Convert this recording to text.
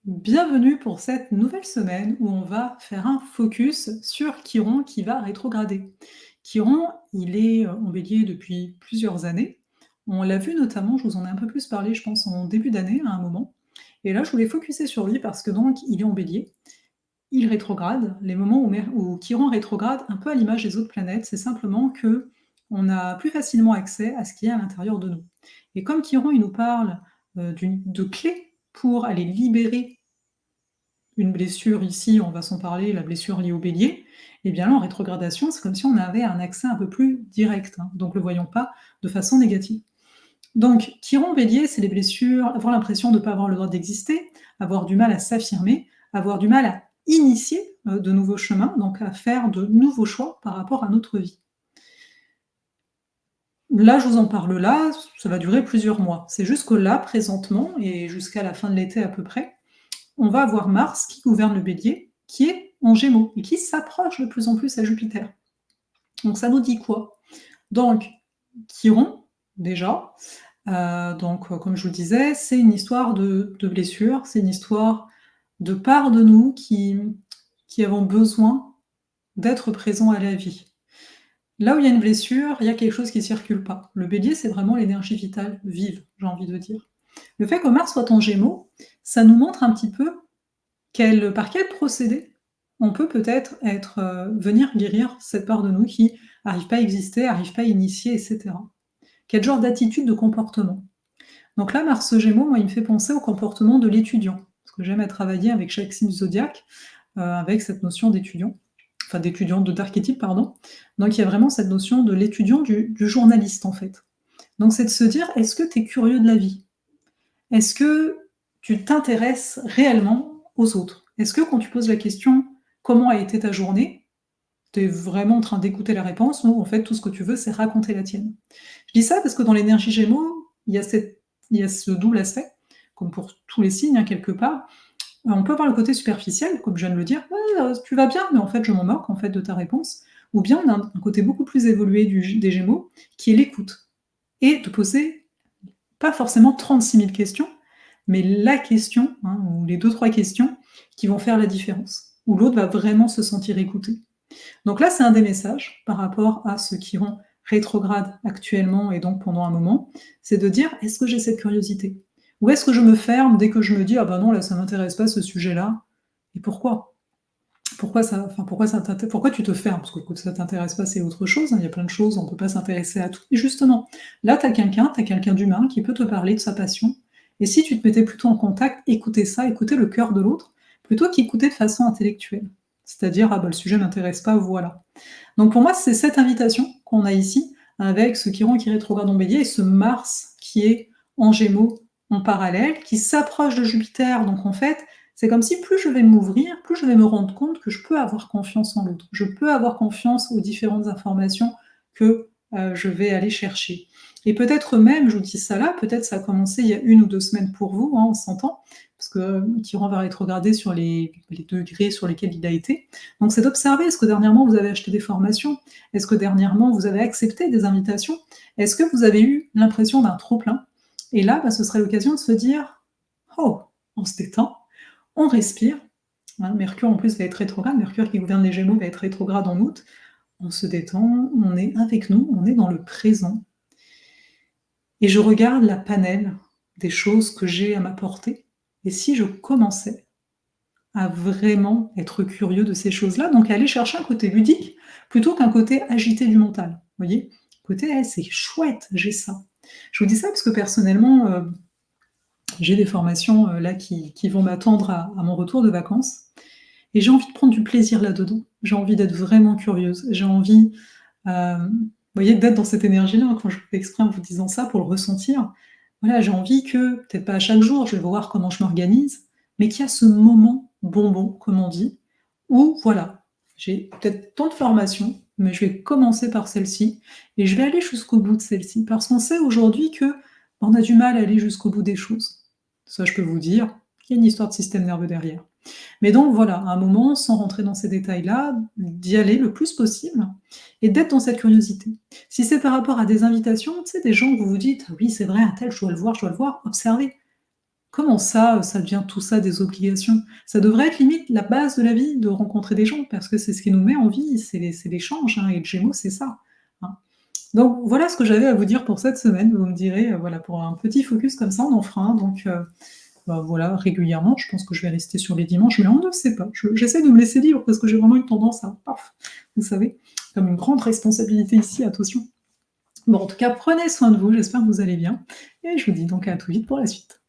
Bienvenue pour cette nouvelle semaine où on va faire un focus sur Chiron qui va rétrograder. Chiron, il est en bélier depuis plusieurs années. On l'a vu notamment, je vous en ai un peu plus parlé, je pense, en début d'année à un moment. Et là, je voulais focuser sur lui parce que donc, il est en bélier, il rétrograde. Les moments où Chiron rétrograde, un peu à l'image des autres planètes, c'est simplement que on a plus facilement accès à ce qui est à l'intérieur de nous. Et comme Chiron, il nous parle de clés pour aller libérer une blessure ici, on va s'en parler, la blessure liée au bélier, et bien là, en rétrogradation, c'est comme si on avait un accès un peu plus direct, hein, donc ne le voyons pas de façon négative. Donc, Chiron bélier, c'est les blessures, avoir l'impression de ne pas avoir le droit d'exister, avoir du mal à s'affirmer, avoir du mal à initier de nouveaux chemins, donc à faire de nouveaux choix par rapport à notre vie. Là, je vous en parle là, ça va durer plusieurs mois. C'est juste que là, présentement, et jusqu'à la fin de l'été à peu près, on va avoir Mars qui gouverne le bélier, qui est en gémeaux et qui s'approche de plus en plus à Jupiter. Donc ça nous dit quoi? Donc, Chiron, déjà, comme je vous le disais, c'est une histoire de blessure, c'est une histoire de part de nous qui avons besoin d'être présents à la vie. Là où il y a une blessure, il y a quelque chose qui ne circule pas. Le bélier, c'est vraiment l'énergie vitale, vive, j'ai envie de dire. Le fait que Mars soit en gémeaux, ça nous montre un petit peu par quel procédé on peut peut-être venir guérir cette part de nous qui n'arrive pas à exister, n'arrive pas à initier, etc. Quel genre d'attitude, de comportement? Donc là, Mars Gémeaux, moi, il me fait penser au comportement de l'étudiant, parce que j'aime à travailler avec chaque signe du zodiaque, avec cette notion d'étudiant, enfin d'étudiant, d'archétype, pardon. Donc il y a vraiment cette notion de l'étudiant, du journaliste, en fait. Donc c'est de se dire, est-ce que tu es curieux de la vie? Est-ce que tu t'intéresses réellement aux autres? Est-ce que quand tu poses la question: «Comment a été ta journée?», tu es vraiment en train d'écouter la réponse ou en fait tout ce que tu veux, c'est raconter la tienne? Je dis ça parce que dans l'énergie Gémeaux, il y a ce double aspect, comme pour tous les signes, hein, quelque part. On peut avoir le côté superficiel, comme je viens de le dire: «Ouais, tu vas bien?» mais en fait, je m'en moque, en fait, de ta réponse. Ou bien on a un côté beaucoup plus évolué des Gémeaux, qui est l'écoute et de poser pas forcément 36 000 questions, mais la question, hein, ou les deux trois questions qui vont faire la différence, où l'autre va vraiment se sentir écouté. Donc là, c'est un des messages par rapport à ceux qui ont rétrograde actuellement et donc pendant un moment, c'est de dire: «Est-ce que j'ai cette curiosité? Ou est-ce que je me ferme dès que je me dis: "Ah ben non, là, ça m'intéresse pas ce sujet-là"?» Et pourquoi? Pourquoi tu te fermes? Parce que écoute, ça t'intéresse pas, c'est autre chose, hein, il y a plein de choses, on peut pas s'intéresser à tout. Et justement, là, tu as quelqu'un d'humain qui peut te parler de sa passion. Et si tu te mettais plutôt en contact, écouter ça, écouter le cœur de l'autre, plutôt qu'écouter de façon intellectuelle. C'est-à-dire: «Ah bah, le sujet m'intéresse pas, voilà». Donc pour moi, c'est cette invitation qu'on a ici, avec ce Chiron qui rétrograde en Bélier et ce Mars qui est en Gémeaux en parallèle, qui s'approche de Jupiter. Donc en fait, c'est comme si plus je vais m'ouvrir, plus je vais me rendre compte que je peux avoir confiance en l'autre. Je peux avoir confiance aux différentes informations que je vais aller chercher. Et peut-être même, je vous dis ça là, peut-être ça a commencé il y a 1 ou 2 semaines pour vous, hein, on s'entend, parce que Chiron va rétrograder sur les degrés sur lesquels il a été. Donc c'est d'observer, est-ce que dernièrement vous avez acheté des formations? Est-ce que dernièrement vous avez accepté des invitations? Est-ce que vous avez eu l'impression d'un trop-plein? Et là, bah, ce serait l'occasion de se dire: «Oh, on se détend, on respire», hein, Mercure en plus va être rétrograde, Mercure qui gouverne les Gémeaux va être rétrograde en août. On se détend, on est avec nous, on est dans le présent et je regarde la panel des choses que j'ai à ma portée et si je commençais à vraiment être curieux de ces choses-là, donc à aller chercher un côté ludique plutôt qu'un côté agité du mental. Vous voyez? Côté: «Eh, c'est chouette, j'ai ça». Je vous dis ça parce que personnellement, j'ai des formations, là qui vont m'attendre à mon retour de vacances et j'ai envie de prendre du plaisir là-dedans. J'ai envie d'être vraiment curieuse. J'ai envie, vous voyez, d'être dans cette énergie-là, hein, quand je fais exprès en vous disant ça pour le ressentir. Voilà, j'ai envie que, peut-être pas à chaque jour, je vais voir comment je m'organise, mais qu'il y a ce moment bonbon, comme on dit, où voilà, j'ai peut-être tant de formations, mais je vais commencer par celle-ci et je vais aller jusqu'au bout de celle-ci. Parce qu'on sait aujourd'hui que, bah, on a du mal à aller jusqu'au bout des choses. Ça, je peux vous dire qu'il y a une histoire de système nerveux derrière. Mais donc voilà, à un moment, sans rentrer dans ces détails-là, d'y aller le plus possible et d'être dans cette curiosité. Si c'est par rapport à des invitations, tu sais, des gens que vous vous dites: «Ah oui, c'est vrai, un tel, je dois le voir», observez. Comment ça, ça devient tout ça des obligations? Ça devrait être limite la base de la vie, de rencontrer des gens, parce que c'est ce qui nous met en vie, c'est l'échange, hein, et le Gémeaux, c'est ça, hein. Donc voilà ce que j'avais à vous dire pour cette semaine. Vous me direz, voilà, pour un petit focus comme ça, on en fera un donc bah, voilà, régulièrement. Je pense que je vais rester sur les dimanches, mais on ne sait pas. J'essaie de me laisser libre parce que j'ai vraiment une tendance à paf, vous savez, comme une grande responsabilité ici, attention. Bon, en tout cas, prenez soin de vous, j'espère que vous allez bien et je vous dis donc à tout vite pour la suite.